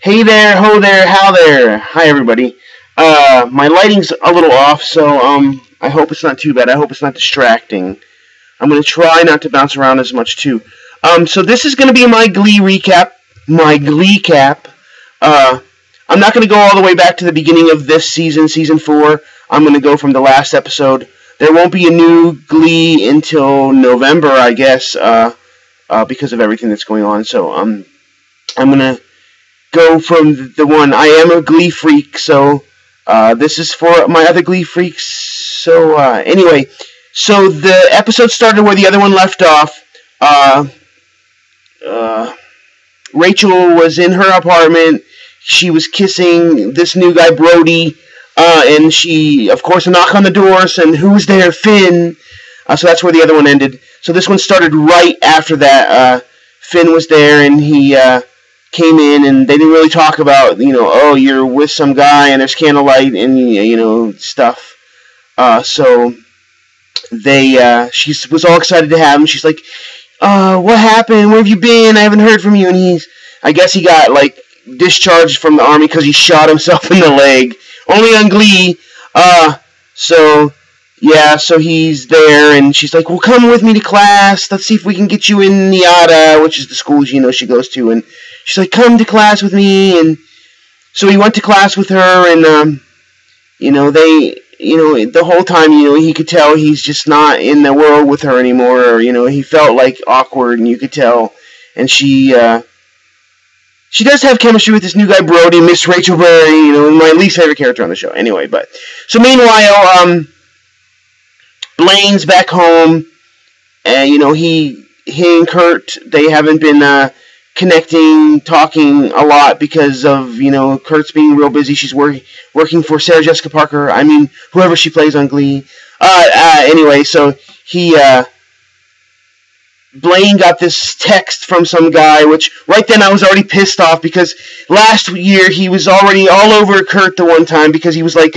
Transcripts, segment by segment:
Hey there, ho there, how there. Hi everybody. My lighting's a little off, so I hope it's not too bad. I hope it's not distracting. I'm gonna try not to bounce around as much too. So this is gonna be my Glee recap, my Glee cap. I'm not gonna go all the way back to the beginning of this season, season 4. I'm gonna go from the last episode. There won't be a new Glee until November, I guess, because of everything that's going on. So I'm gonna go from the one. I am a Glee freak, so this is for my other Glee freaks. So anyway, so the episode started where the other one left off. Rachel was in her apartment. She was kissing this new guy, Brody, and she, of course, a knock on the door saying, "Who's there, Finn?" So that's where the other one ended. So this one started right after that. Finn was there, and he came in, and they didn't really talk about, oh, you're with some guy, and there's candlelight, and, stuff. So she was all excited to have him. She's like, what happened? Where have you been? I haven't heard from you. And I guess he got, discharged from the army because he shot himself in the leg. Only on Glee. So he's there, and she's like, well, come with me to class. Let's see if we can get you in NIADA, which is the school, she goes to, and she's like, come to class with me. And so he went to class with her, and, the whole time, he could tell he's just not in the world with her anymore, or, he felt, awkward, and you could tell. And she does have chemistry with this new guy, Brody, Miss Rachel Berry, my least favorite character on the show. Anyway, so meanwhile, Blaine's back home, and, he and Kurt, they haven't been, connecting, talking a lot because of, Kurt's being real busy. She's working for Sarah Jessica Parker. I mean, whoever she plays on Glee. Anyway, so Blaine got this text from some guy, which right then I was already pissed off because last year he was already all over Kurt the one time because he was like,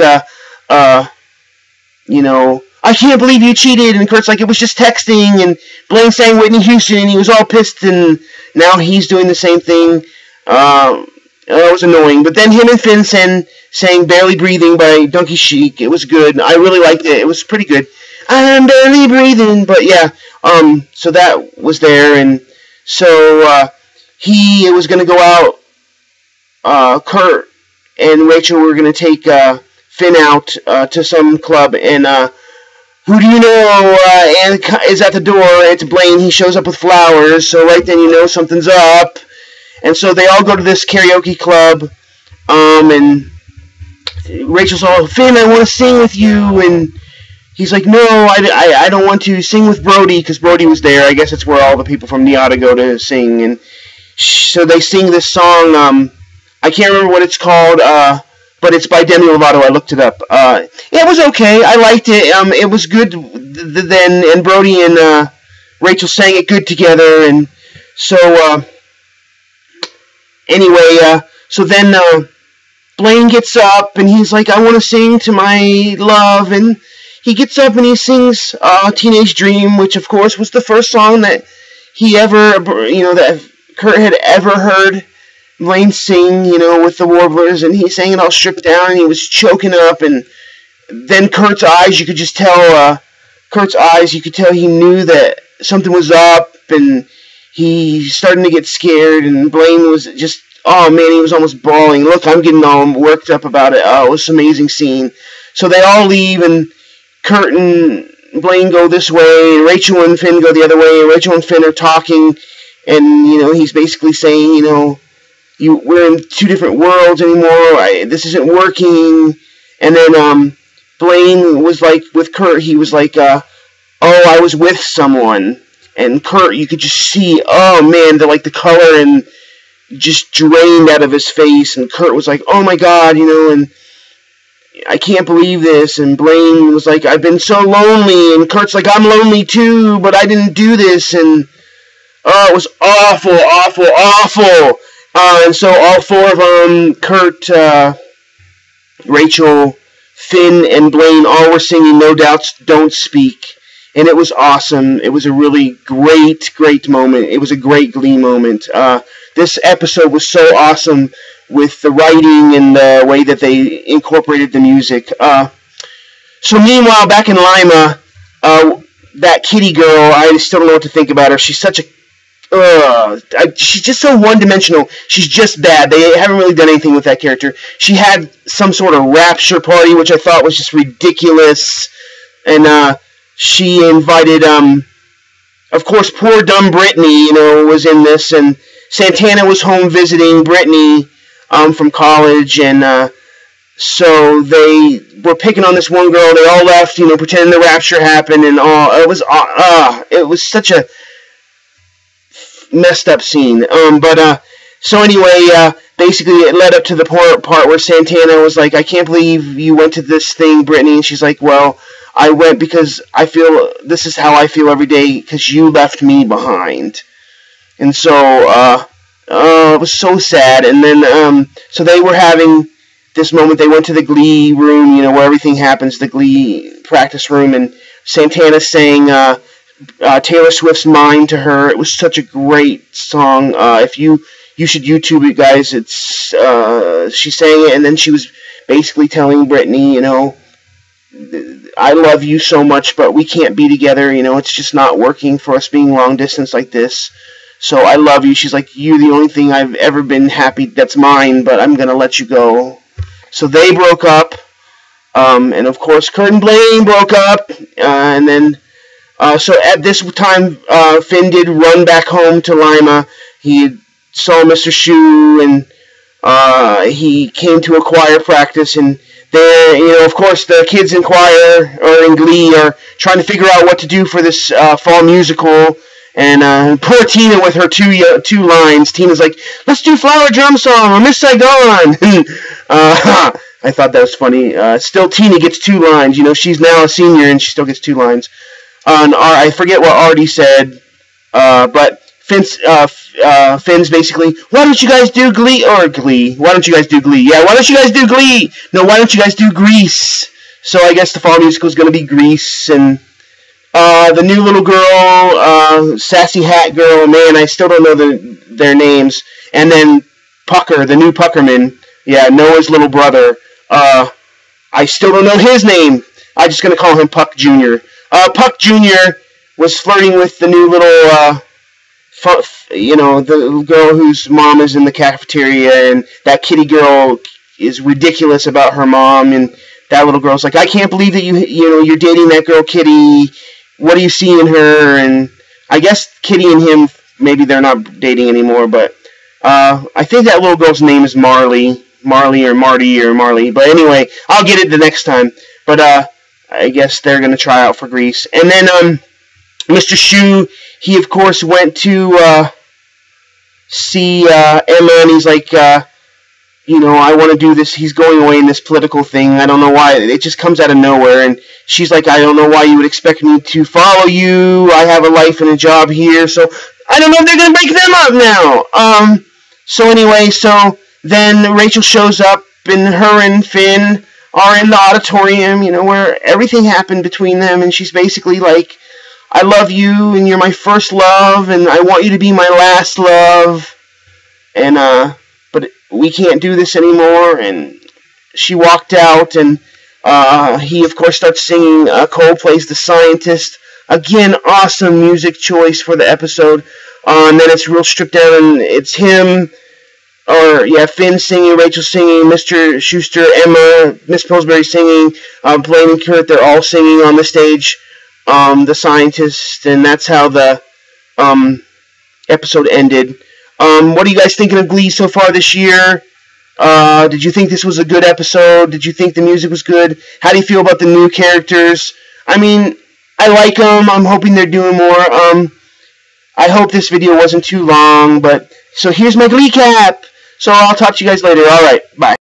I can't believe you cheated, and Kurt's like, it was just texting, and Blaine sang Whitney Houston, and he was all pissed, and now he's doing the same thing. It was annoying. But then him and Finn sang Barely Breathing by Donkey Chic. It was good. I really liked it. It was pretty good. I'm barely breathing. But yeah, so that was there, and so he was going to go out. Kurt and Rachel were going to take Finn out to some club, and who do you know is at the door? It's Blaine. He shows up with flowers, so right then something's up. And so they all go to this karaoke club, and Rachel's all, Finn, I want to sing with you, and he's like, no, I don't want to sing with Brody, because Brody was there. I guess it's where all the people from NIADA go to sing, and so they sing this song, I can't remember what it's called, but it's by Demi Lovato. I looked it up. It was okay. I liked it. It was good then, and Brody and Rachel sang it good together, and so anyway, so then Blaine gets up, and he's like, I want to sing to my love, and he gets up and he sings Teenage Dream, which of course was the first song that he ever, that Kurt had ever heard Blaine sing, with the Warblers, and he sang it all stripped down, and he was choking up, and then Kurt's eyes, you could tell he knew that something was up, and he's starting to get scared, and Blaine was just, oh man, he was almost bawling. Look, I'm getting all worked up about it. Oh, it was an amazing scene. So they all leave, and Kurt and Blaine go this way, and Rachel and Finn go the other way, and Rachel and Finn are talking, and, he's basically saying, we're in two different worlds anymore. This isn't working. And then Blaine was like, with Kurt, he was like, oh, I was with someone. And Kurt, you could just see, oh man, the color and just drained out of his face. And Kurt was like, oh my God, and I can't believe this. And Blaine was like, I've been so lonely. And Kurt's like, I'm lonely too, but I didn't do this. And oh, it was awful, awful, awful. And so all four of them, Kurt, Rachel, Finn, and Blaine, all were singing No Doubts, Don't Speak. And it was awesome. It was a really great, great moment. It was a great Glee moment. This episode was so awesome with the writing and the way that they incorporated the music. So meanwhile, back in Lima, that kitty girl, I still don't know what to think about her. She's such a she's just so one-dimensional. She's just bad. They haven't really done anything with that character. She had some sort of rapture party, which I thought was just ridiculous. And she invited, of course, poor dumb Brittany, was in this. And Santana was home visiting Brittany from college. And so they were picking on this one girl. They all left, pretending the rapture happened. And it was such a messed up scene. So anyway, basically it led up to the part where Santana was like, I can't believe you went to this thing, Brittany. And she's like, well, I went because I feel this is how I feel every day because you left me behind. And so it was so sad. And then so they were having this moment. They went to the Glee room, where everything happens, the Glee practice room, and Santana sang Taylor Swift's Mine to her. It was such a great song. If you should YouTube it, guys. It's she sang it, and then she was basically telling Brittany, I love you so much, but we can't be together. It's just not working for us being long distance like this. So I love you. She's like, you're the only thing I've ever been happy that's mine, but I'm gonna let you go. So they broke up, and of course Kurt and Blaine broke up, and then. So at this time, Finn did run back home to Lima. He saw Mr. Shu, and he came to a choir practice. And there, of course, the kids in choir or in Glee are trying to figure out what to do for this fall musical. And poor Tina with her two lines. Tina's like, "Let's do Flower Drum Song or Miss Saigon." I thought that was funny. Still, Tina gets 2 lines. She's now a senior and she still gets 2 lines. I forget what Artie said, but Finn's basically, why don't you guys do Glee? Why don't you guys do Glee? Yeah, why don't you guys do Glee? No, why don't you guys do Grease? So I guess the fall musical is going to be Grease. And the new little girl, Sassy Hat Girl, man, I still don't know their names. And then Pucker, the new Puckerman, yeah, Noah's little brother. I still don't know his name. I'm just going to call him Puck Jr. Puck Jr. was flirting with the new little, the little girl whose mom is in the cafeteria, and that kitty girl is ridiculous about her mom, and that little girl's like, I can't believe that you're dating that girl Kitty. What do you see in her? And I guess Kitty and him, maybe they're not dating anymore, but I think that little girl's name is Marley or Marty or Marley. But anyway, I'll get it the next time. But I guess they're going to try out for Grease. And then Mr. Shu, he of course went to see Emma, and he's like, I want to do this. He's going away in this political thing. I don't know why. It just comes out of nowhere. And she's like, I don't know why you would expect me to follow you. I have a life and a job here. So I don't know if they're going to break them up now. So anyway, so then Rachel shows up, and her and Finn are in the auditorium, where everything happened between them, and she's basically like, I love you, and you're my first love, and I want you to be my last love, and, but we can't do this anymore. And she walked out, and he, of course, starts singing Coldplay's The Scientist. Again, awesome music choice for the episode. And then it's real stripped down, and it's him, Finn singing, Rachel singing, Mr. Schuster, Emma, Miss Pillsbury singing, Blaine and Kurt, they're all singing on the stage, The Scientist, and that's how the episode ended. What are you guys thinking of Glee so far this year? Did you think this was a good episode? Did you think the music was good? How do you feel about the new characters? I mean, I like them. I'm hoping they're doing more. I hope this video wasn't too long, but so here's my Glee Recap. So I'll talk to you guys later. Alright, bye.